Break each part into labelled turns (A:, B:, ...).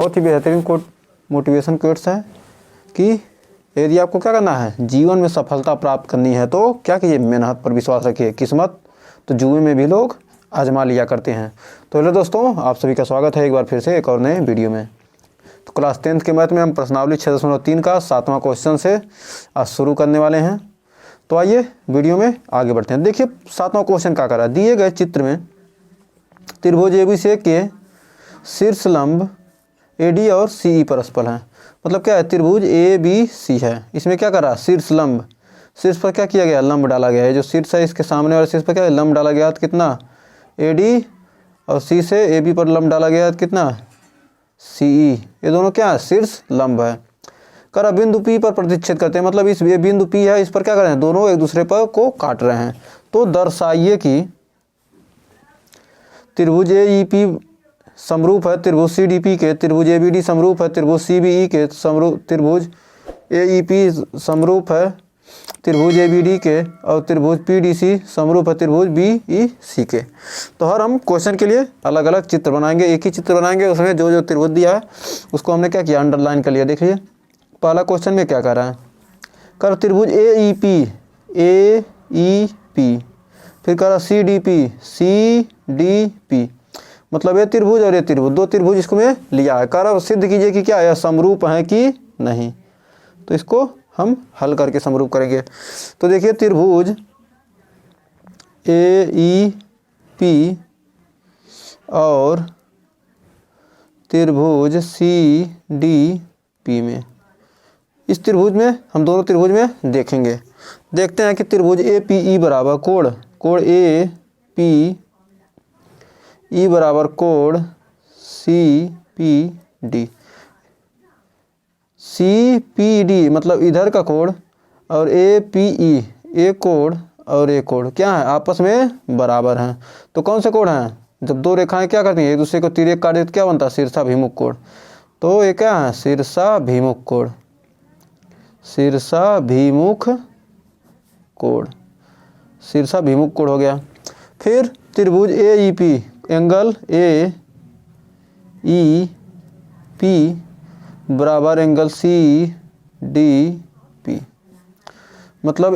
A: बहुत ही बेहतरीन coat motivation quotes है कि यदि आपको क्या करना है, जीवन में सफलता प्राप्त करनी है तो क्या कीजिए, मेहनत पर विश्वास रखिए। किस्मत तो जुए में भी लोग आजमा लिया करते हैं। तो हेलो दोस्तों, आप सभी का स्वागत है एक बार फिर से एक और नए वीडियो में। तो क्लास 10th के मैथ में हम प्रश्नावली 6.3 का 7वां क्वेश्चन से आज शुरू करने वाले हैं। तो आइए वीडियो में आगे बढ़ते हैं। देखिए 7वां क्वेश्चन क्या कर रहा है, दिए गए चित्र में त्रिभुज ABC के शीर्ष लंब AD और CE परस्पर हैं। मतलब क्या है, त्रिभुज ABC है, इसमें क्या कर रहा है, शीर्ष लंब, शीर्ष पर क्या किया गया, लंब डाला गया है। जो शीर्ष है इसके सामने वाले शीर्ष पर क्या है, लंब डाला गया तो कितना AD, और C से AB पर लंब डाला गया तो कितना CE। ये दोनों क्या है, शीर्ष लंब है। कर बिंदु P पर प्रतिच्छेद करते हैं। मतलब इस ये बिंदु P है, इस पर क्या कर रहे हैं, दोनों एक दूसरे पर को काट रहे हैं। तो दर्शाइए कि त्रिभुज AEP समरूप है त्रिभुज CDP के, त्रिभुज ABD समरूप है त्रिभुज CBE के, त्रिभुज AEP समरूप है त्रिभुज ABD के, और त्रिभुज PDC समरूप है त्रिभुज BEC के। तो हर हम क्वेश्चन के लिए अलग अलग चित्र बनाएंगे, एक ही चित्र बनाएंगे, उसमें जो जो त्रिभुज दिया है उसको हमने क्या किया, अंडरलाइन कर लिया। देखिए पहला क्वेश्चन में क्या कर रहा है, कर त्रिभुज AEP, फिर कर CDP CDP, मतलब ये त्रिभुज और ये त्रिभुज, दो त्रिभुज इसको में लिया है। कर सिद्ध कीजिए कि क्या है, समरूप है कि नहीं। तो इसको हम हल करके समरूप करेंगे। तो देखिए त्रिभुज AEP और त्रिभुज CDP में, इस त्रिभुज में हम दोनों त्रिभुज में देखेंगे। देखते हैं कि त्रिभुज APE बराबर कोण APE बराबर कोण CPD, CPD मतलब इधर का कोण, और APE, ये कोण और ये कोण क्या है, आपस में बराबर हैं। तो कौन से कोण हैं, जब दो रेखाएं क्या करती हैं, एक दूसरे को तिर्यक काट देती तो क्या बनता है, शीर्षाभिमुख कोण। तो ये क्या है, शीर्षाभिमुख कोण, शीर्षाभिमुख कोण, शीर्षाभिमुख कोण हो गया। फिर त्रिभुज AEP, एंगल AEP बराबर एंगल CDP, मतलब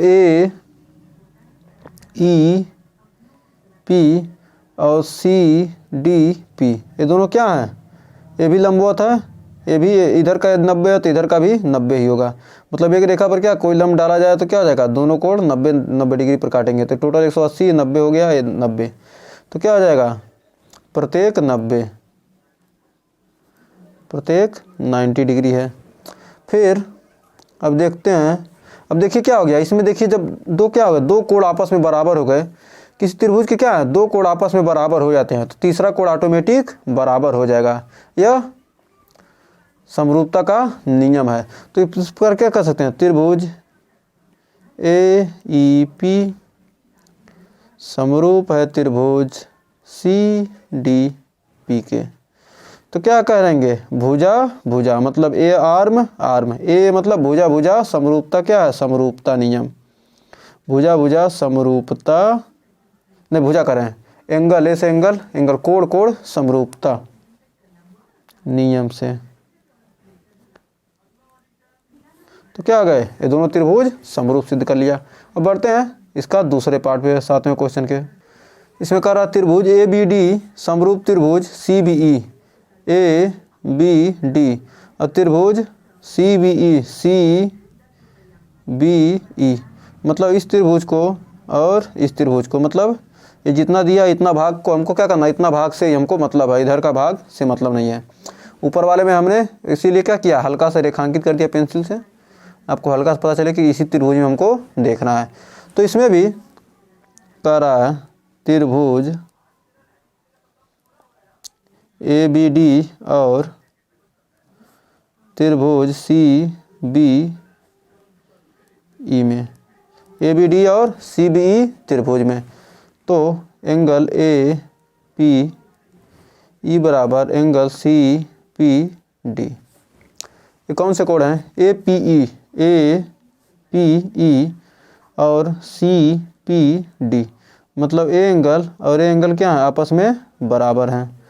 A: AEP और CDP ये दोनों क्या हैं, ये भी लंबवत है, ये भी इधर का 90 है तो इधर का भी 90 ही होगा। मतलब एक रेखा पर क्या कोई लंब डाला जाए तो क्या हो जाएगा, दोनों कोण 90 डिग्री पर काटेंगे। तो टोटल 180, 90 हो गया, ये 90, तो क्या हो जाएगा, प्रत्येक 90 डिग्री है। फिर अब देखते हैं, अब देखिए क्या हो गया इसमें, देखिए जब दो क्या हो गया, दो कोण आपस में बराबर हो गए, किसी त्रिभुज के क्या है, दो कोण आपस में बराबर हो जाते हैं तो तीसरा कोण ऑटोमेटिक बराबर हो जाएगा। यह समरूपता का नियम है। तो इस पर क्या कर सकते हैं, त्रिभुज AEP समरूप है त्रिभुज CDP के। तो क्या करेंगे, भुजा मतलब A आर्म, A मतलब भुजा, समरूपता क्या है, समरूपता नियम, भुजा समरूपता, नहीं भुजा करें, एंगल A से एंगल, कोण समरूपता नियम से। तो क्या आ गए, ये दोनों त्रिभुज समरूप सिद्ध कर लिया। अब बढ़ते हैं इसका दूसरे पार्ट पे, 7वें क्वेश्चन के। इसमें कह रहा त्रिभुज ABD समरूप त्रिभुज CBE ABD, और त्रिभुज CBE मतलब इस त्रिभुज को और इस त्रिभुज को, मतलब ये जितना दिया इतना भाग को हमको क्या करना, इतना भाग से हमको मतलब है, इधर का भाग से मतलब नहीं है। ऊपर वाले में हमने इसीलिए क्या किया, हल्का से रेखांकित कर दिया पेंसिल से, आपको हल्का से पता चले कि इसी त्रिभुज में हमको देखना है। तो इसमें भी कह रहा है त्रिभुज ABD और त्रिभुज CBE में, ABD और CBE त्रिभुज में, तो एंगल APE बराबर एंगल CPD। ये कौन से कोण हैं, APE और CPD, मतलब ए एंगल और ए एंगल क्या है, आपस में बराबर हैं।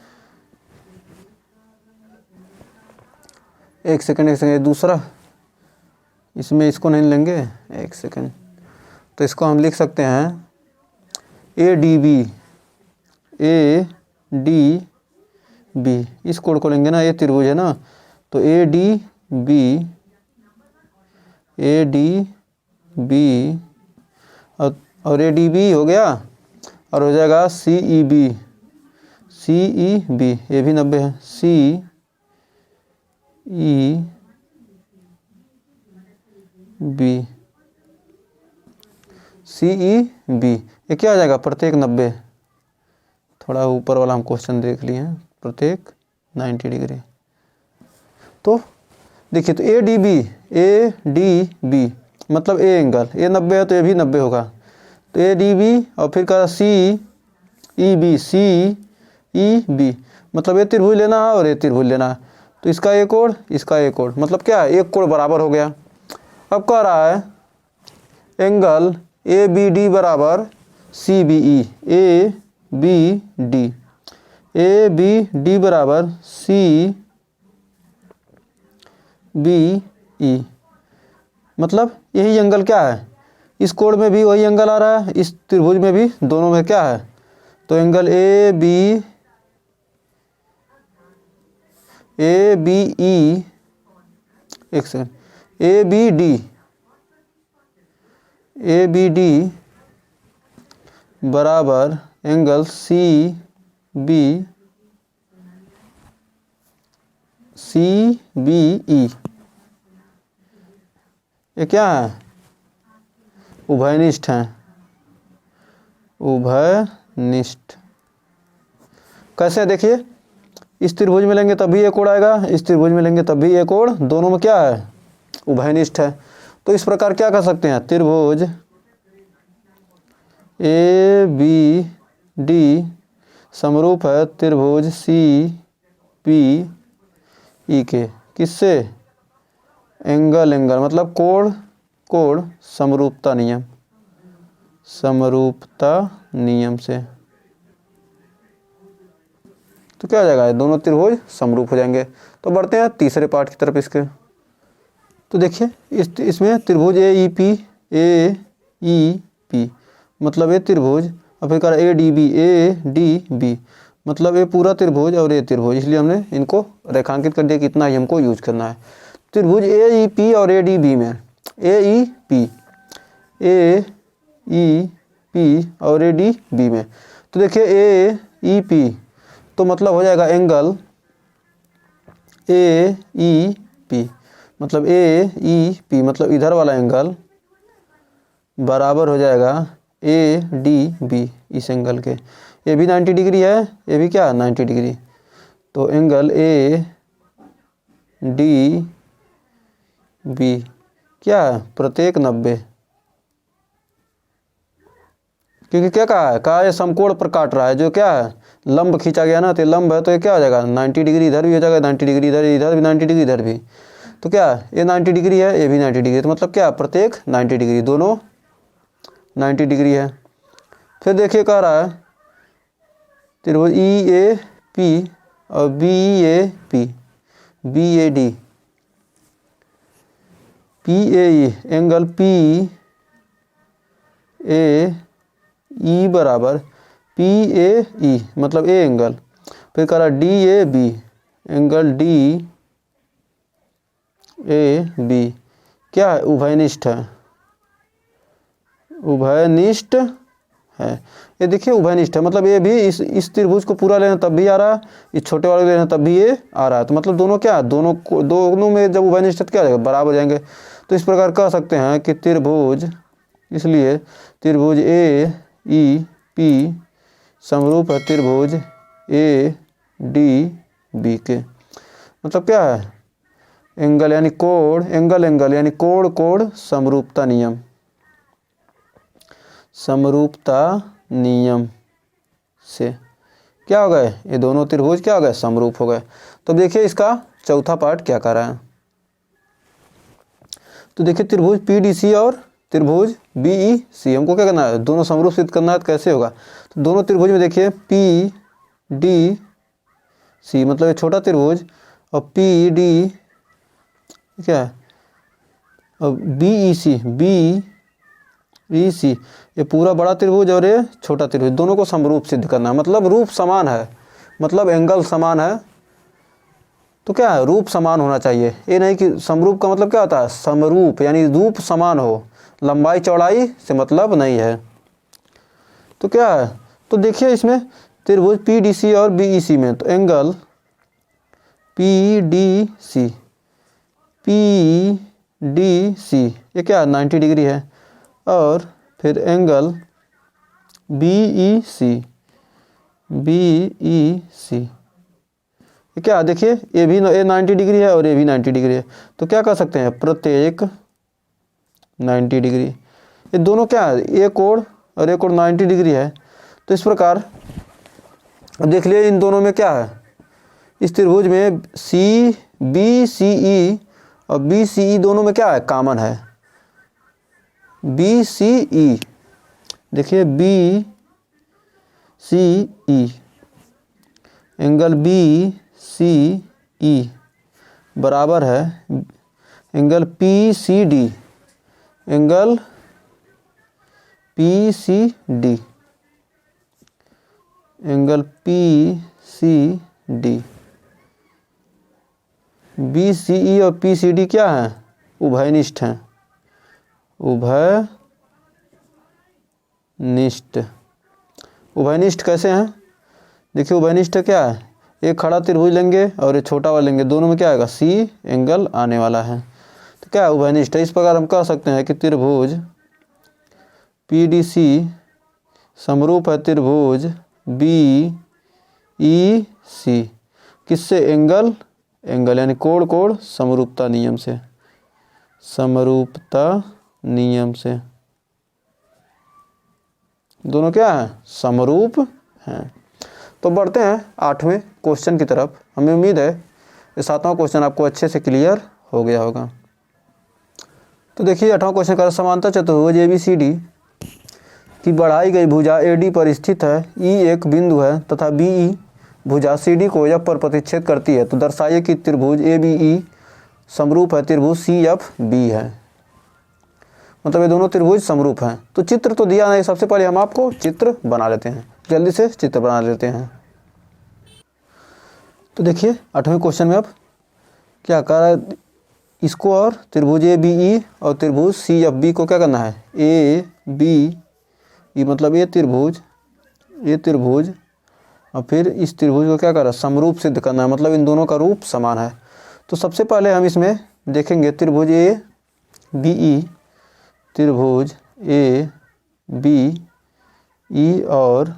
A: एक सेकंड दूसरा, इसमें इसको नहीं लेंगे, एक सेकंड। तो इसको हम लिख सकते हैं ADB, ADB, इस कोण को लेंगे ना, ये त्रिभुज है ना, तो ADB और ADB हो गया, और हो जाएगा CEB, ये भी 90 है, CEB, ये क्या आ जाएगा, प्रत्येक 90, थोड़ा ऊपर वाला हम क्वेश्चन देख लिए हैं, प्रत्येक 90 डिग्री। तो देखिए, तो ADB मतलब ए एंगल, ये 90 है तो ये भी 90 होगा, तो ADB और फिर कहा CEB, मतलब ये त्रिभुज लेना है और ये त्रिभुज लेना है, तो इसका एक कोण, इसका एक कोण, मतलब क्या है, एक कोण बराबर हो गया। अब कह रहा है एंगल ABD बराबर CBE, ABD बराबर CBE, मतलब यही एंगल क्या है, इस कोण में भी वही एंगल आ रहा है, इस त्रिभुज में भी, दोनों में क्या है, तो एंगल ABE, एक सेकंड, ABD बराबर एंगल CBE, ये क्या है, उभयनिष्ठ है, उभयनिष्ठ। कैसे, देखिए, इस त्रिभुज में लेंगे तब भी एक कोण आएगा, इस त्रिभुज में लेंगे तब भी एक कोण, दोनों में क्या है, उभयनिष्ठ है। तो इस प्रकार क्या कर सकते हैं, त्रिभुज ABD समरूप है त्रिभुज CBE के, किससे, एंगल मतलब कोण समरूपता नियम से। तो क्या हो जाएगा, दोनों त्रिभुज समरूप हो जाएंगे। तो बढ़ते हैं तीसरे पार्ट की तरफ इसके। तो देखिए, इसमें त्रिभुज AEP मतलब ये त्रिभुज, और फिर कह ADB मतलब ये पूरा त्रिभुज और ये त्रिभुज, इसलिए हमने इनको रेखांकित कर दिया कि इतना ही हमको यूज करना है। त्रिभुज AEP और ADB में, AEP और ADB में, तो देखिए AEP तो मतलब हो जाएगा एंगल AEP, मतलब AEP मतलब इधर वाला एंगल बराबर हो जाएगा ADB, इस एंगल के, ये भी 90 डिग्री है, ये भी क्या 90 डिग्री, तो एंगल ADB क्या है, प्रत्येक 90, क्योंकि क्या कहा ये समकोण पर काट रहा है, जो क्या है, लंब खींचा गया ना, तो लंब है, तो ये क्या हो जाएगा, 90 डिग्री इधर भी हो जाएगा, 90 डिग्री इधर भी 90 डिग्री इधर भी, तो क्या ये 90 डिग्री है, ये भी 90 डिग्री, तो मतलब क्या, प्रत्येक 90 डिग्री, दोनों 90 डिग्री है। फिर देखिए कह रहा है त्रिभुज EAP और BAD PAE एंगल PAE बराबर PAE मतलब ए एंगल, फिर कह रहा DAB एंगल DAB क्या है, उभयनिष्ठ है, ये देखिए उभयनिष्ठ है, मतलब ये भी इस त्रिभुज को पूरा लेना तब भी आ रहा है, इस छोटे वाले को लेना तब भी ये आ रहा है, तो मतलब दोनों क्या, दोनों में जब उभयनिष्ठ क्या हो जाएगा, बराबर हो जाएंगे। तो इस प्रकार कह सकते हैं कि त्रिभुज, इसलिए त्रिभुज AEP समरूप है त्रिभुज ADB के, मतलब क्या है, एंगल यानी कोण, एंगल यानी कोण समरूपता नियम से क्या हो गए, ये दोनों त्रिभुज क्या हो गए, समरूप हो गए। तो देखिए इसका चौथा पार्ट क्या कर रहा है। तो देखिए त्रिभुज PDC और त्रिभुज BEC हमको क्या करना है, दोनों समरूप सिद्ध करना है, तो कैसे होगा, तो दोनों त्रिभुज में देखिए PDC मतलब ये छोटा त्रिभुज और क्या है, अब BEC, BEC ये पूरा बड़ा त्रिभुज और ये छोटा त्रिभुज, दोनों को समरूप सिद्ध करना है। मतलब रूप समान है, मतलब एंगल समान है, तो क्या है, रूप समान होना चाहिए। ये नहीं कि समरूप का मतलब क्या होता है, समरूप यानी रूप समान हो, लंबाई चौड़ाई से मतलब नहीं है। तो क्या है, तो देखिए इसमें त्रिभुज PDC और BEC में, तो एंगल PDC ये क्या है, 90 डिग्री है। और फिर एंगल BEC ये क्या, देखिए ये भी 90 डिग्री है और ये भी 90 डिग्री है। तो क्या कर सकते हैं, प्रत्येक 90 डिग्री, ये दोनों क्या है, ये कोण और ये कोण 90 डिग्री है। तो इस प्रकार अब देख लिए इन दोनों में क्या है, इस त्रिभुज में BCE और BCE दोनों में क्या है, कॉमन है। BCE देखिए BCE एंगल BCE बराबर है angle PCD, angle PCD, angle PCD। BCE और PCD क्या है, उभयनिष्ठ हैं, उभयनिष्ठ। उभयनिष्ठ कैसे हैं, देखिए उभयनिष्ठ क्या है, एक खड़ा त्रिभुज लेंगे और एक छोटा वाला लेंगे, दोनों में क्या आएगा, C एंगल आने वाला है। तो क्या है, उभयनिष्ठ है। इस प्रकार हम कह सकते हैं कि त्रिभुज PDC समरूप है त्रिभुज BEC किससे, एंगल यानी कोण समरूपता नियम से, दोनों क्या है, समरूप हैं। तो बढ़ते हैं 8वें क्वेश्चन की तरफ। हमें उम्मीद है ये 7वां क्वेश्चन आपको अच्छे से क्लियर हो गया होगा। तो देखिए 8वां क्वेश्चन का, समांतर चतुर्भुज ABCD की बढ़ाई गई भुजा AD पर स्थित है, E एक बिंदु है तथा BE भुजा CD को F पर प्रतिच्छेद करती है, तो दर्शाइए कि त्रिभुज ABE समरूप है त्रिभुज CFB है। मतलब ये दोनों त्रिभुज समरूप हैं। तो चित्र तो दिया नहीं, सबसे पहले हम आपको चित्र बना लेते हैं, जल्दी से चित्र बना लेते हैं। तो देखिए 8वें क्वेश्चन में अब क्या कर रहा है, इसको और त्रिभुज ABE और त्रिभुज CFB को क्या करना है, ABE मतलब ये त्रिभुज और फिर इस त्रिभुज को क्या कर रहा है, समरूप सिद्ध करना है, मतलब इन दोनों का रूप समान है। तो सबसे पहले हम इसमें देखेंगे त्रिभुज ABE और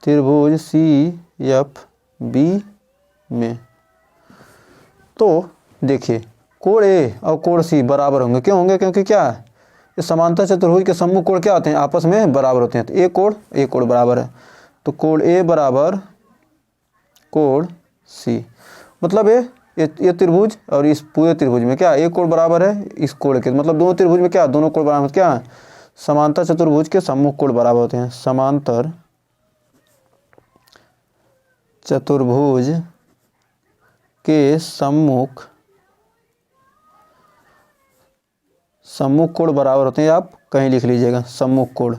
A: त्रिभुज CFB में। तो देखिए कोण A और कोण C बराबर होंगे, क्यों होंगे, क्योंकि क्या है, ये समांतर चतुर्भुज के सम्मुख कोण क्या होते हैं, आपस में बराबर होते हैं। तो A कोण बराबर है, तो कोण A बराबर कोण C, मतलब ये त्रिभुज और इस पूरे त्रिभुज में क्या, एक कोण बराबर है इस कोण के, मतलब दोनों त्रिभुज में क्या, दोनों कोण बराबर क्या है, समांतर चतुर्भुज के सम्मुख कोण बराबर होते हैं। समांतर चतुर्भुज के सम्मुख कोण बराबर होते हैं, आप कहीं लिख लीजिएगा, सम्मुख कोण।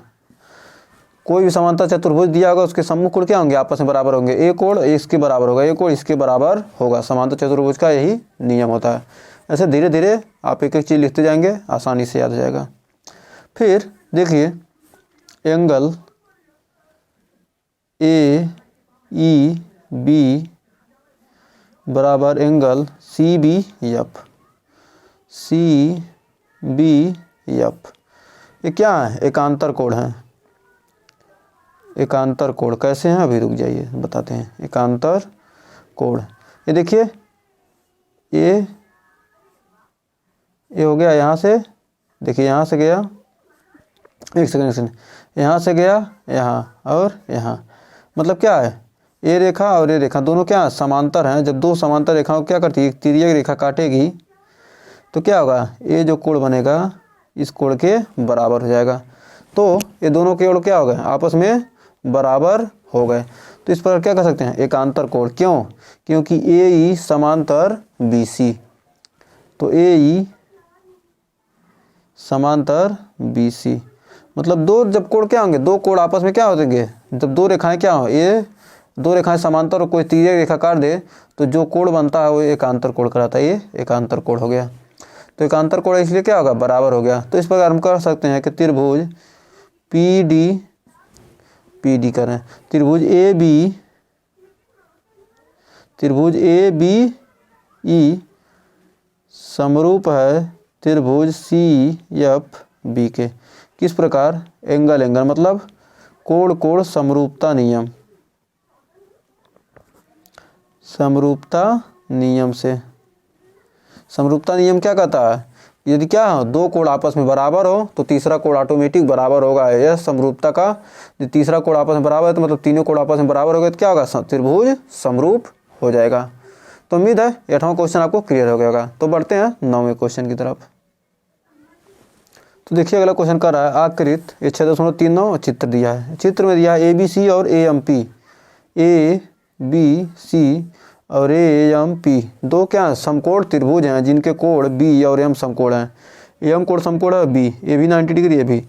A: कोई भी समांतर चतुर्भुज दिया होगा उसके सम्मुख कोण क्या होंगे, आपस में बराबर होंगे। एक कोण इसके बराबर होगा, एक कोण इसके बराबर होगा। समांतर चतुर्भुज का यही नियम होता है। ऐसे धीरे धीरे आप एक एक चीज़ लिखते जाएंगे, आसानी से याद हो जाएगा। फिर देखिए एंगल AEB बराबर एंगल CBF। ये क्या है, एकांतर कोण है। एकांतर कोण कैसे हैं, अभी रुक जाइए बताते हैं। एकांतर कोण ये देखिए, ये हो गया यहाँ से, देखिए यहाँ से गया, एक सेकंड, यहाँ से गया यहाँ और यहाँ, मतलब क्या है, ये रेखा और ये रेखा दोनों क्या समांतर हैं। जब दो समांतर रेखाओं क्या करती है, एक तिर्यक रेखा काटेगी तो क्या होगा, ये जो कोण बनेगा इस कोण के बराबर हो जाएगा। तो ये दोनों कोण क्या हो गए, आपस में बराबर हो गए। तो इस पर क्या कर सकते हैं, एकांतर कोण। क्यों? क्योंकि ए ई समांतर बी सी, तो ए ई समांतर बी सी मतलब दो जब कोण क्या होंगे, दो कोण आपस में क्या हो जाएंगे, जब दो रेखाएं क्या हो, ये दो रेखाएं समांतर और कोई तिर्यक रेखा काट दे तो जो कोण बनता है वो एकांतर कोण कहलाता है। ये एकांतर कोण हो गया। तो एकांतर कोण इसलिए क्या होगा, बराबर हो गया। तो इस प्रकार हम कह सकते हैं कि त्रिभुज पी डी करें, त्रिभुज ए बी ई समरूप है त्रिभुज सी एफ बी के। किस प्रकार, एंगल मतलब कोण समरूपता नियम, समरूपता नियम से। समरूपता नियम क्या कहता है, यदि क्या हो, दो कोण आपस में बराबर हो तो तीसरा कोण ऑटोमेटिक बराबर होगा। यह समरूपता का, यदि तीसरा कोण आपस में बराबर है तो मतलब तीनों कोण आपस में बराबर हो गए तो क्या होगा, त्रिभुज समरूप हो जाएगा। तो उम्मीद है 8वां क्वेश्चन आपको क्लियर हो गया होगा। तो बढ़ते हैं 9वें क्वेश्चन की तरफ। तो देखिए अगला क्वेश्चन कर रहा है आकृत 6.39 चित्र दिया है। चित्र में दिया है ए बी सी और A M P, A B C और ए एम पी दो क्या समकोण त्रिभुज हैं जिनके कोण बी और एम समकोण हैं। एम कोण समकोण है बी, ए भी 90 डिग्री है बी।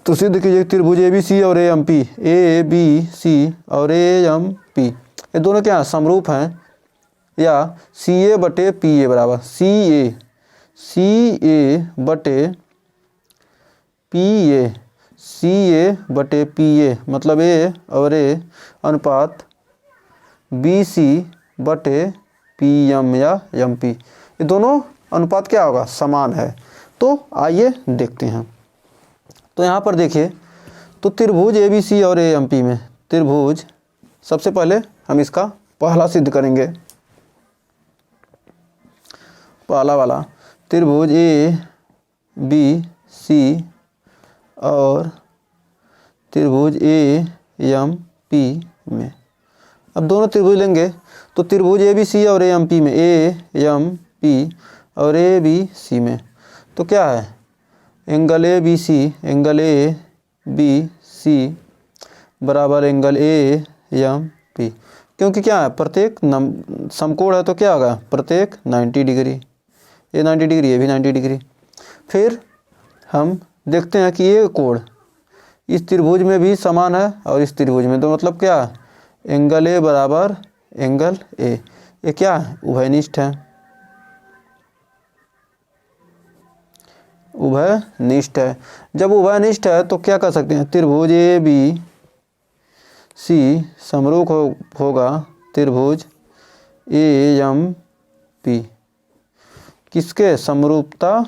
A: तो सिद्ध कीजिए त्रिभुज ए बी सी और A M P, A B C और ए एम पी ये दोनों क्या समरूप हैं, या सी ए बटे पी ए बराबर सी ए बटे पी ए मतलब ए और ए अनुपात बी सी बटे पी एम या एम पी, ये दोनों अनुपात क्या होगा, समान है। तो आइए देखते हैं। तो यहाँ पर देखिए, तो त्रिभुज ए बी सी और ए एम पी में त्रिभुज, सबसे पहले हम इसका पहला सिद्ध करेंगे। पहला वाला त्रिभुज ए बी सी और त्रिभुज ए एम पी में, अब दोनों त्रिभुज लेंगे तो त्रिभुज ए बी सी और ए एम पी में, ए एम पी और ए बी सी में तो क्या है, एंगल ए बी सी बराबर एंगल ए एम पी, क्योंकि क्या है प्रत्येक समकोण है तो क्या होगा, प्रत्येक 90 डिग्री, ये 90 डिग्री, ये भी 90 डिग्री। फिर हम देखते हैं कि ये कोण इस त्रिभुज में भी समान है और इस त्रिभुज में, तो मतलब क्या, एंगल ए बराबर एंगल ए, ये क्या है, उभयनिष्ठ है, उभयनिष्ठ है। जब उभयनिष्ठ है तो क्या कर सकते हैं, त्रिभुज ए बी सी समरूप होगा त्रिभुज ए एम पी, किसके, समरूपता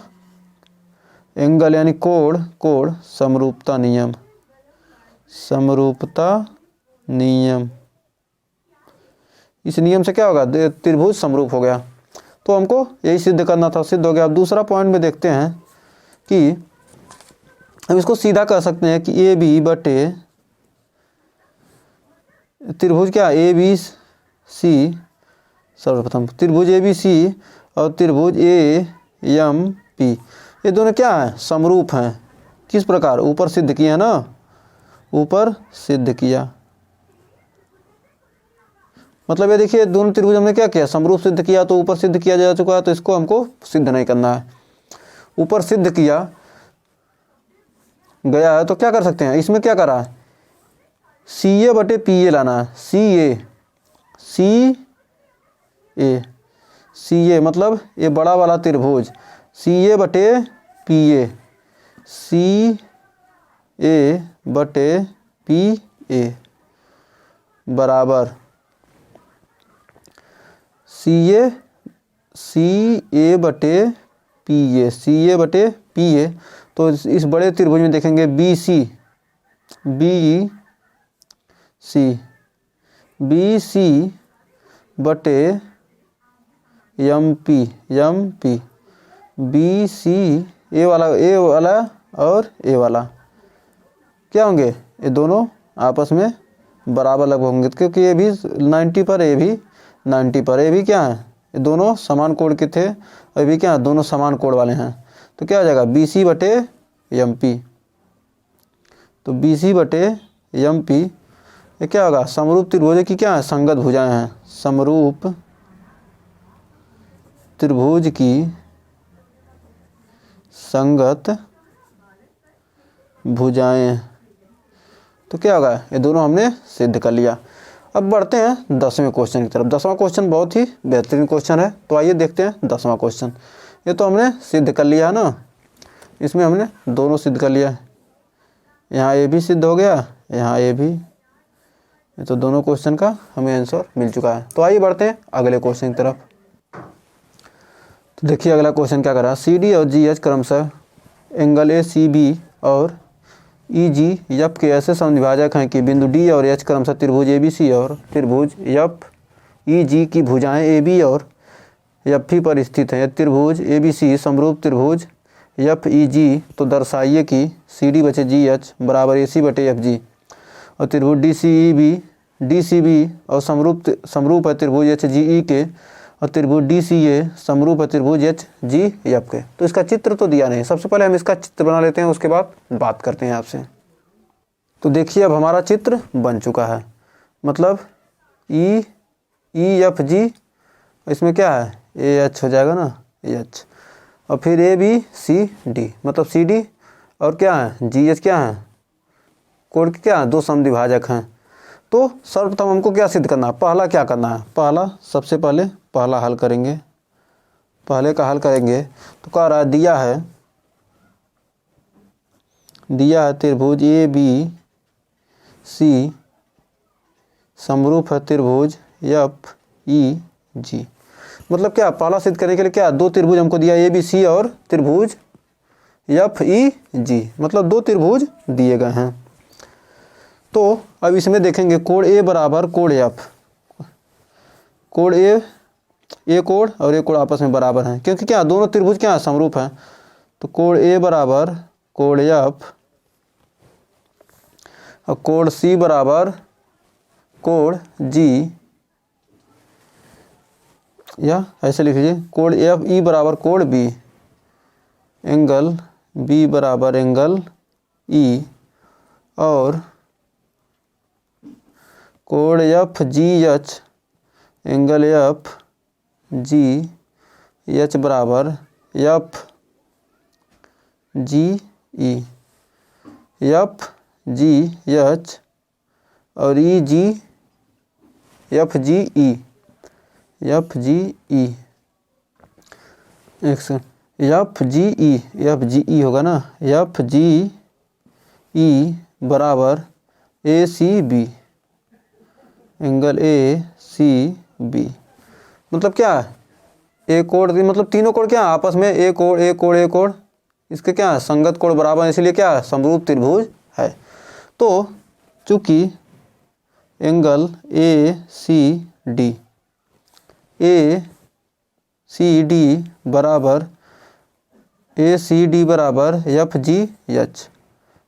A: एंगल यानी कोण समरूपता नियम, इस नियम से क्या होगा, त्रिभुज समरूप हो गया। तो हमको यही सिद्ध करना था, सिद्ध हो गया। अब दूसरा पॉइंट में देखते हैं कि हम इसको सीधा कर सकते हैं कि ए बी बटे त्रिभुज क्या, ए बी सी, सर्वप्रथम त्रिभुज ए बी सी और त्रिभुज ए एम पी ये दोनों क्या है, समरूप हैं। किस प्रकार, ऊपर सिद्ध किया ना, ऊपर सिद्ध किया, मतलब ये देखिए दोनों त्रिभुज हमने क्या किया, समरूप सिद्ध किया, तो ऊपर सिद्ध किया जा चुका है, तो इसको हमको सिद्ध नहीं करना है। ऊपर सिद्ध किया गया है तो क्या कर सकते हैं, इसमें क्या करा है, सी ए बटे पी ए लाना है, सी ए मतलब ये बड़ा वाला त्रिभुज सी ए बटे पी ए बराबर सी ए बटे पी ए, तो इस बड़े त्रिभुज में देखेंगे बी सी बटे एम पी बी सी, ए वाला और ए वाला क्या होंगे, ये दोनों आपस में बराबर लगभग होंगे, क्योंकि ये भी 90 पर, ये भी 90 पर, ये भी क्या है, ये दोनों समान कोण के थे, और भी क्या है, दोनों समान कोण वाले हैं। तो क्या हो जाएगा, बी सी बटे एम पी, तो बी सी बटे एम पी ये क्या होगा, समरूप त्रिभुज की क्या है, संगत भुजाएं हैं। समरूप त्रिभुज की संगत भुजाएं, तो क्या होगा, ये दोनों हमने सिद्ध कर लिया। अब बढ़ते हैं 10वें क्वेश्चन की तरफ। 10वां क्वेश्चन बहुत ही बेहतरीन क्वेश्चन है, तो आइए देखते हैं 10वां क्वेश्चन। ये तो हमने सिद्ध कर लिया है ना, इसमें हमने दोनों सिद्ध कर लिया है, यहाँ ए भी सिद्ध हो गया, यहाँ ए भी, ये तो दोनों क्वेश्चन का हमें आंसर मिल चुका है। तो आइए बढ़ते हैं अगले क्वेश्चन की तरफ। तो देखिए अगला क्वेश्चन क्या कर रहा है, सी डी और जी एच क्रमशः एंगल ए सी बी और ई जी एफ के ऐसे समद्विभाजक हैं कि बिंदु डी और एच क्रमशः त्रिभुज ए बी सी और त्रिभुज एफ ई जी की भुजाएं ए बी और एफ ई पर स्थित हैं। यदि त्रिभुज ए बी सी समरूप त्रिभुज एफ ई जी, तो दर्शाइए कि सी डी बचे जी एच बराबर ए सी बटे एफ जी, और त्रिभुज डी सी बी और समरूप है त्रिभुज एच जी ई के, और त्रिभुज डी सी ए समरूप है त्रिभुज एच जी एफ के। तो इसका चित्र तो दिया नहीं, सबसे पहले हम इसका चित्र बना लेते हैं, उसके बाद बात करते हैं आपसे। तो देखिए अब हमारा चित्र बन चुका है, मतलब ई एफ जी, इसमें क्या है ए एच हो जाएगा ना, ए एच, और फिर ए बी सी डी, मतलब सी डी और क्या है जी एच, क्या है कोण के क्या है, दो समद्विभाजक हैं। तो सर्वप्रथम हमको क्या सिद्ध करना है, पहला क्या करना है, पहला सबसे पहले पहला हल करेंगे, पहले का हल करेंगे। तो कह रहा है दिया है त्रिभुज ए बी सी समरूप है त्रिभुज एफ ई जी, मतलब क्या पहला सिद्ध करने के लिए क्या दो त्रिभुज हमको दिया ए बी सी और त्रिभुज एफ ई जी, मतलब दो त्रिभुज दिए गए हैं। तो अब इसमें देखेंगे कोण ए बराबर कोण एफ, कोण ए कोण और ए कोण आपस में बराबर हैं, क्योंकि क्या दोनों त्रिभुज क्या समरूप हैं। तो कोण ए बराबर कोण एफ और कोण सी बराबर कोण जी, या ऐसे लिख लीजिए कोण एफ ई बराबर कोण बी, एंगल बी बराबर एंगल ई, और कोण F G H angle F G H बराबर एफ जी ई, एफ जी एच और ई जी एफ जी ई, एफ जी ई, एक सेकंड, एफ जी ई होगा ना, एफ जी ई बराबर A C B, angle A C B, मतलब क्या है ए कोण, मतलब तीनों कोण क्या आपस में ए कोण इसके क्या है संगत कोण बराबर, इसलिए क्या है समरूप त्रिभुज है। तो चूंकि एंगल ए सी डी बराबर F G H,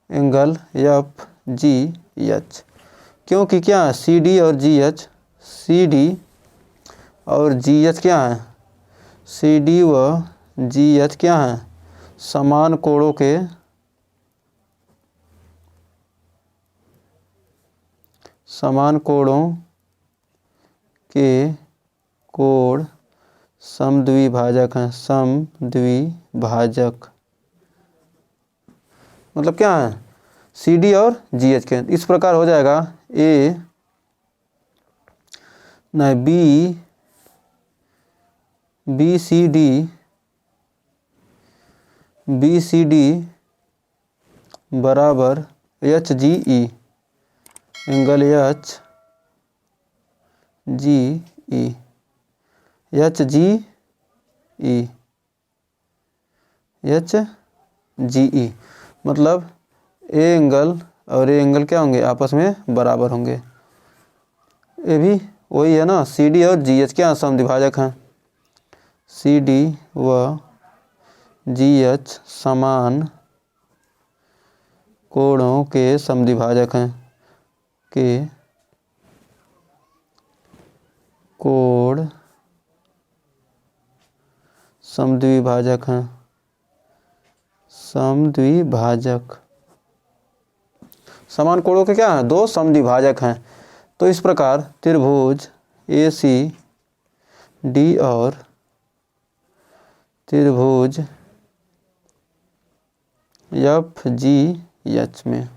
A: angle F G H, क्योंकि क्या है सी डी और जी एच, सी डी और जी एच क्या है, सी डी व जी एच क्या है समान कोणों के कोण समद्विभाजक हैं, समद्विभाजक मतलब क्या है सी डी और जी एच के। इस प्रकार हो जाएगा बी सी डी बराबर एच जी ई, एंगल एच जी ई, एच जी ई, मतलब ए एंगल और ए एंगल क्या होंगे आपस में बराबर होंगे। ये भी वही है ना, सी डी और जी एच क्या समद्विभाजक हैं, सी डी व जी एच समान कोणों के समद्विभाजक हैं, के कोण समद्विभाजक हैं, समद्विभाजक समान कोणों के क्या हैं दो समद्विभाजक हैं। तो इस प्रकार त्रिभुज ACD और त्रिभुज FGH में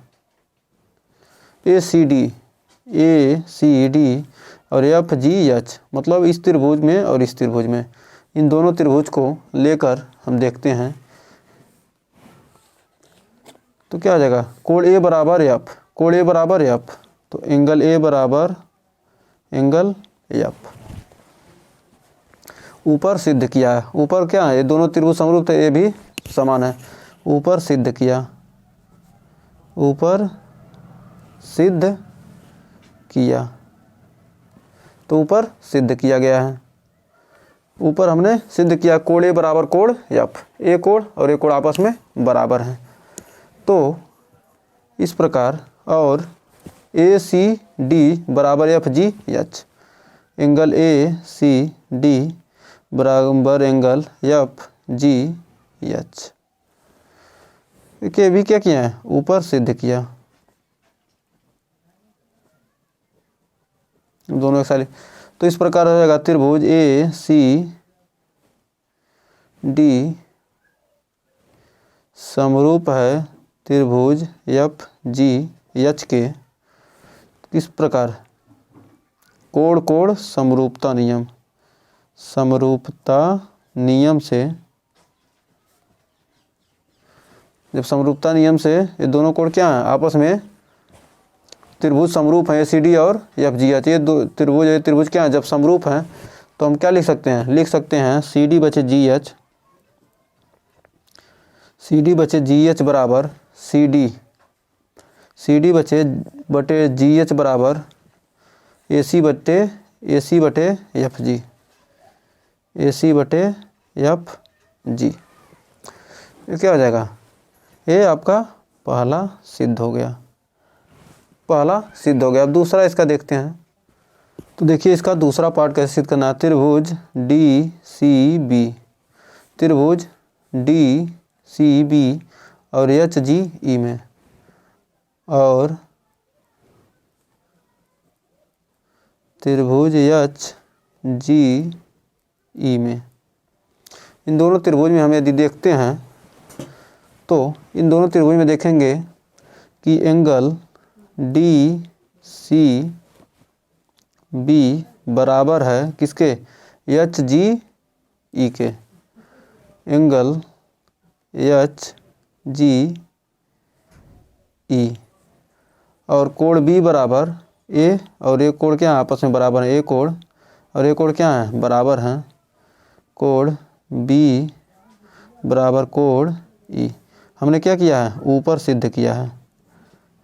A: ACD और FGH मतलब इस त्रिभुज में और इस त्रिभुज में, इन दोनों त्रिभुज को लेकर हम देखते हैं तो क्या आ जाएगा, कोण A बराबर F, कोण A बराबर F, तो एंगल A बराबर एंगल F ऊपर सिद्ध किया है। ऊपर क्या है, ये दोनों त्रिभुज समरूप थे, ये भी समान है, ऊपर सिद्ध किया, ऊपर सिद्ध किया, तो ऊपर सिद्ध किया गया है। ऊपर हमने सिद्ध किया कोण A बराबर कोण F, ए कोण और ए कोण आपस में बराबर हैं, तो इस प्रकार और ACD बराबर FGH, एंगल ACD बराबर एंगल FGH के भी क्या किया है, ऊपर सिद्ध किया, दोनों एक साथ। तो इस प्रकार हो जाएगा त्रिभुज ACD समरूप है त्रिभुज FGH के किस प्रकार, कोण कोण समरूपता नियम, समरूपता नियम से, जब समरूपता नियम से ये दोनों कोण क्या हैं, आपस में त्रिभुज समरूप हैं ACD और FGH, ये दो त्रिभुज क्या है, जब समरूप हैं तो हम क्या लिख सकते हैं, लिख सकते हैं CD बचे GH, CD बचे GH बराबर CD बचे बटे GH बराबर AC बटे FG, AC बटे FG, ये क्या हो जाएगा, ये आपका पहला सिद्ध हो गया, पहला सिद्ध हो गया। अब दूसरा इसका देखते हैं, तो देखिए इसका दूसरा पार्ट कैसे सिद्ध करना है। त्रिभुज DCB और HGE में, और त्रिभुज HGE में, इन दोनों त्रिभुज में हम यदि देखते हैं तो इन दोनों त्रिभुज में देखेंगे कि एंगल DCB बराबर है किसके, HGE के, एंगल HGE, और कोण B बराबर A और A कोण क्या है, आपस में बराबर है, A कोण और A कोण क्या है, बराबर हैं, कोण B बराबर कोण E। हमने क्या किया है, ऊपर सिद्ध किया है,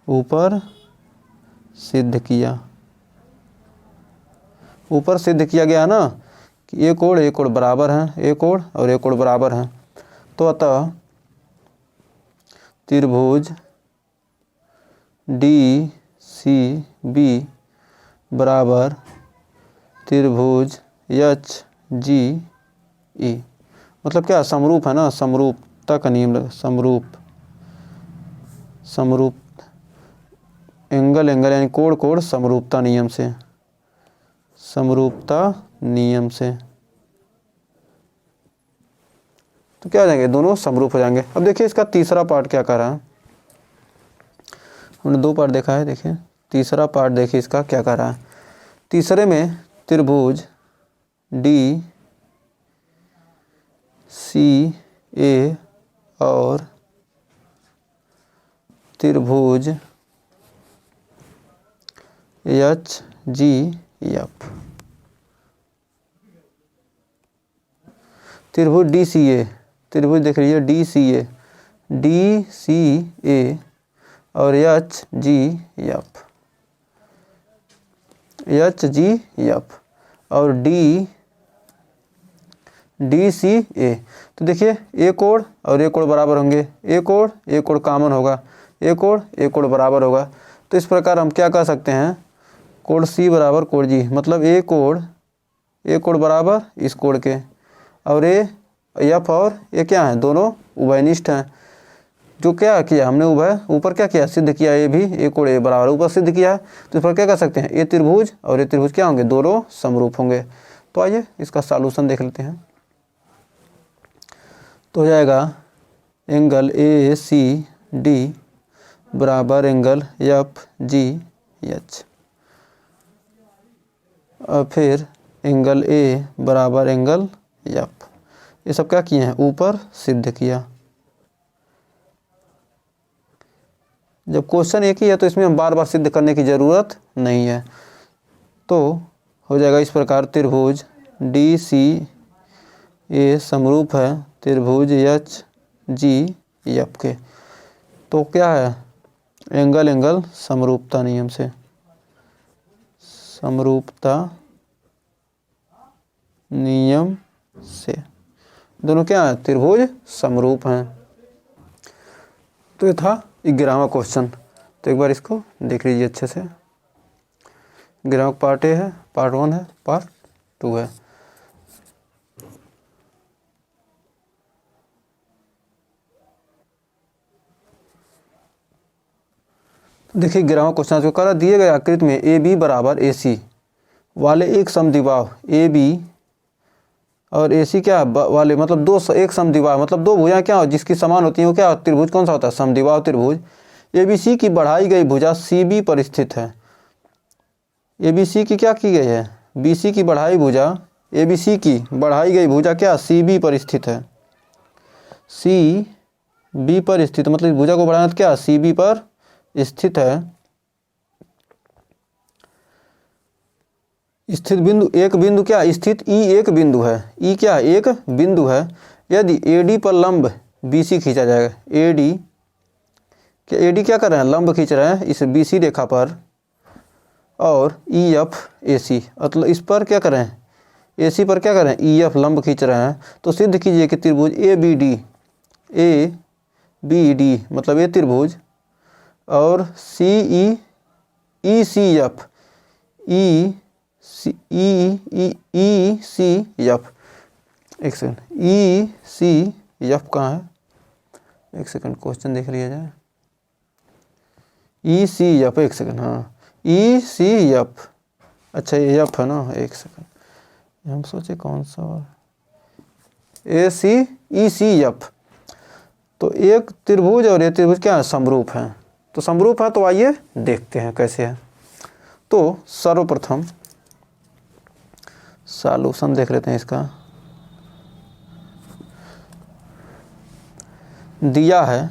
A: ऊपर सिद्ध किया, ऊपर सिद्ध किया गया ना कि A कोण बराबर हैं, A कोण और A कोण बराबर हैं, तो अतः त्रिभुज DCB बराबर त्रिभुज HGE, मतलब क्या समरूप है ना, समरूपता का नियम, समरूप एंगल यानी कोण समरूपता नियम से, समरूपता नियम से, तो क्या हो जाएंगे, दोनों समरूप हो जाएंगे। अब देखिए इसका तीसरा पार्ट क्या कर रहा है, हमने दो पार्ट देखा है, देखिए तीसरा पार्ट देखिए इसका क्या कर रहा है। तीसरे में त्रिभुज DCA और त्रिभुज HGF, त्रिभुज DCA, त्रिभुज देख लीजिए DCA और HGF और DCA, तो देखिए A कोण और A कोण बराबर होंगे, A कोण कॉमन होगा, A कोण बराबर होगा, तो इस प्रकार हम क्या कह सकते हैं, कोण C बराबर कोण G, मतलब A कोण बराबर इस कोण के, और F और A क्या हैं, दोनों उभयनिष्ठ हैं, जो क्या किया हमने ऊपर क्या किया, सिद्ध किया ए भी ए कोण ए बराबर ऊपर सिद्ध किया है, तो इस पर क्या कर सकते हैं, ए त्रिभुज और ए त्रिभुज क्या होंगे, दोनों समरूप होंगे। तो आइए इसका सॉल्यूशन देख लेते हैं। तो हो जाएगा एंगल ए सी डी बराबर एंगल एफ जी एच, और फिर एंगल ए बराबर एंगल एफ। ये सब क्या किए हैं, ऊपर सिद्ध किया। जब क्वेश्चन एक ही है तो इसमें हम बार बार सिद्ध करने की ज़रूरत नहीं है। तो हो जाएगा इस प्रकार, त्रिभुज डी सी ए समरूप है त्रिभुज एच जी एफ के। तो क्या है, एंगल एंगल समरूपता नियम से, समरूपता नियम से दोनों क्या है, त्रिभुज समरूप हैं। तो ये था 11वां क्वेश्चन। तो एक बार इसको देख लीजिए अच्छे से। 11वां पार्ट ए है, पार्ट 1 है, पार्ट 2 है। देखिए 11वां क्वेश्चन जो करा, दिए गए आकृति में ए बी बराबर ए सी वाले एक समद्विबाहु ए बी और ए सी क्या वाले, मतलब दो एक समद्विबाहु मतलब दो भुजाएं क्या हो जिसकी समान होती हैं, वो क्या त्रिभुज कौन सा होता है, समद्विबाहु त्रिभुज। ए बी सी की बढ़ाई गई भुजा सी बी पर स्थित है। ए बी सी की क्या की गई है, बी सी की बढ़ाई भुजा, ए बी सी की बढ़ाई गई भुजा क्या सी बी पर स्थित है। सी बी पर स्थित मतलब भुजा को बढ़ाना तो क्या सी बी पर स्थित है। स्थित बिंदु एक बिंदु क्या स्थित ई एक बिंदु है, ई क्या एक बिंदु है। यदि ए डी पर लंब बी सी खींचा जाएगा, ए डी क्या कर रहे हैं, लंब खींच रहे हैं इस बी सी रेखा पर, और ई एफ ए सी मतलब इस पर क्या करें, ए सी पर क्या करें, ई एफ लंब खींच रहे हैं। तो सिद्ध कीजिए कि त्रिभुज ए बी डी मतलब ये त्रिभुज और C E C F E C F, एक सेकंड, ई सी एफ कहाँ है, एक सेकंड क्वेश्चन देख लिया जाए। ई सी एफ, एक सेकंड, हाँ ई सी एफ, अच्छा ये एफ है ना, एक सेकंड हम सोचे कौन सा ए सी ई सी एफ। तो एक त्रिभुज और ये त्रिभुज क्या है, समरूप है। तो समरूप है तो आइए देखते हैं कैसे है। तो सर्वप्रथम सॉल्यूशन देख लेते हैं इसका। दिया है,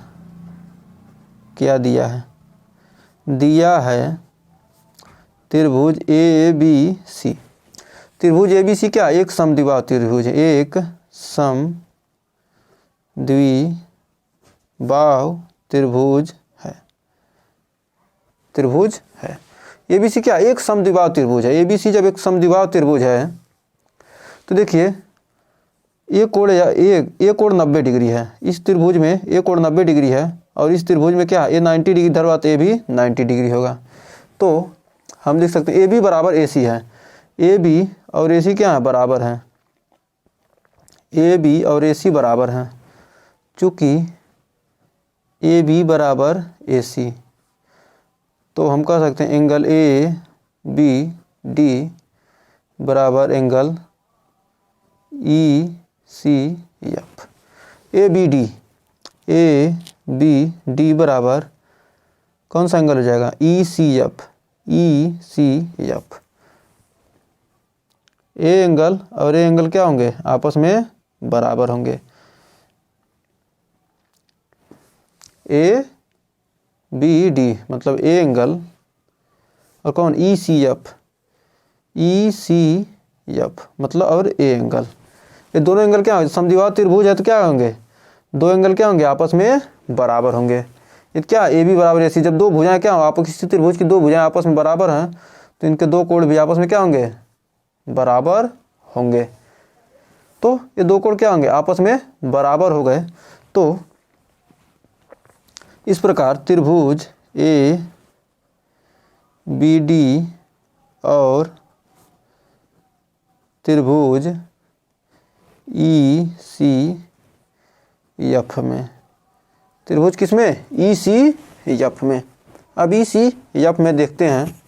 A: क्या दिया है, दिया है त्रिभुज ए बी सी। त्रिभुज ए बी सी क्या एक समद्विबाहु त्रिभुज है, एक समद्विबाहु त्रिभुज है, त्रिभुज है। ए बी सी क्या एक समद्विबाहु त्रिभुज है। ए बी सी जब एक समद्विबाहु त्रिभुज है तो देखिए ये कोण या ये कोण 90 डिग्री है, इस त्रिभुज में ये कोण 90 डिग्री है और इस त्रिभुज में क्या ए 90 डिग्री धरवा तो ए भी 90 डिग्री होगा। तो हम लिख सकते हैं ए बी बराबर ए सी है, ए बी और ए सी क्या है बराबर हैं, ए बी और ए सी बराबर हैं। चूँकि ए बी बराबर ए सी तो हम कह सकते हैं एंगल ए बी डी बराबर angle E C F. A B D बराबर कौन सा एंगल हो जाएगा, E C F, E C F. A angle और ए एंगल क्या होंगे, आपस में बराबर होंगे। ए बी डी मतलब ए एंगल और कौन ई C F, E C F मतलब और ए एंगल। ये दोनों एंगल क्या होंगे, समद्विबाहु त्रिभुज है तो क्या होंगे, दो एंगल क्या होंगे आपस में बराबर होंगे। ये क्या ए बी बराबर ए सी, जब दो भुजाएं क्या हो आपस किसी त्रिभुज की दो भुजाएं आपस में बराबर हैं तो इनके दो कोण भी आपस में क्या होंगे, बराबर होंगे। तो ये दो कोण क्या होंगे, आपस में बराबर हो गए। तो इस प्रकार त्रिभुज ए बी डी और त्रिभुज ई सी एफ में त्रिभुज किसमें, ई सी एफ में। अब ई सी एफ में देखते हैं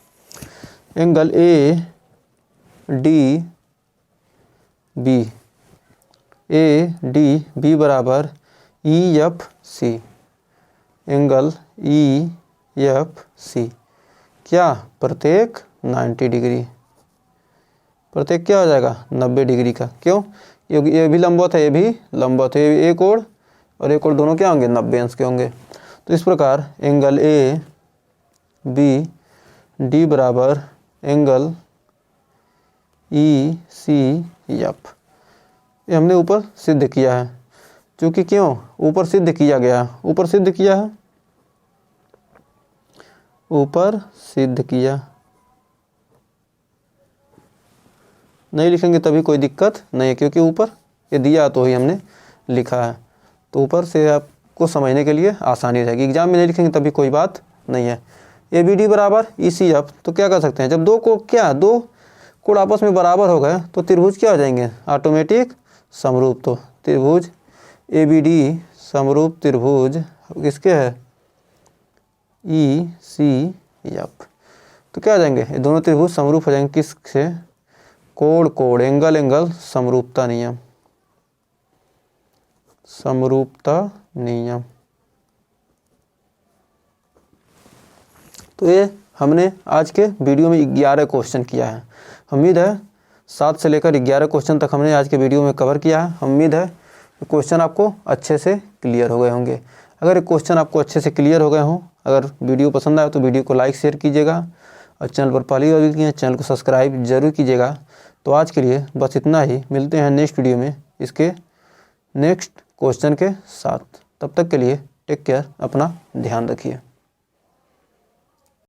A: एंगल ए डी बी बराबर E F C, angle E F C क्या, प्रत्येक 90 डिग्री, प्रत्येक क्या हो जाएगा 90 डिग्री का। क्यों, ये भी लंबवत है, ये भी लंबवत है, एक और दोनों क्या होंगे 90 अंश के होंगे। तो इस प्रकार एंगल ए बी डी बराबर एंगल ई सी एफ, ये हमने ऊपर सिद्ध किया है। क्योंकि क्यों, ऊपर सिद्ध किया गया, ऊपर सिद्ध किया है, ऊपर सिद्ध किया, नहीं लिखेंगे तभी कोई दिक्कत नहीं है, क्योंकि ऊपर ये दिया तो ही हमने लिखा है, तो ऊपर से आपको समझने के लिए आसानी रहेगी। एग्जाम में नहीं लिखेंगे तभी कोई बात नहीं है। ए बी डी बराबर ई सी एफ, तो क्या कर सकते हैं, जब दो कोण आपस में बराबर हो गए तो त्रिभुज क्या हो जाएंगे, ऑटोमेटिक समरूप। तो त्रिभुज ए बी डी समरूप त्रिभुज किसके है, ई सी एफ। तो क्या हो जाएंगे, ये दोनों त्रिभुज समरूप हो जाएंगे किससे, कोण एंगल समरूपता नियम, समरूपता नियम। तो ये हमने आज के वीडियो में 11 क्वेश्चन किया है। उम्मीद है 7 से लेकर 11 क्वेश्चन तक हमने आज के वीडियो में कवर किया है। उम्मीद है क्वेश्चन आपको अच्छे से क्लियर हो गए होंगे। अगर क्वेश्चन आपको अच्छे से क्लियर हो गए हों, अगर वीडियो पसंद आए तो वीडियो को लाइक शेयर कीजिएगा और चैनल पर पहली बार विजिट किए चैनल को सब्सक्राइब जरूर कीजिएगा। तो आज के लिए बस इतना ही, मिलते हैं नेक्स्ट वीडियो में इसके नेक्स्ट क्वेश्चन के साथ। तब तक के लिए टेक केयर, अपना ध्यान रखिए।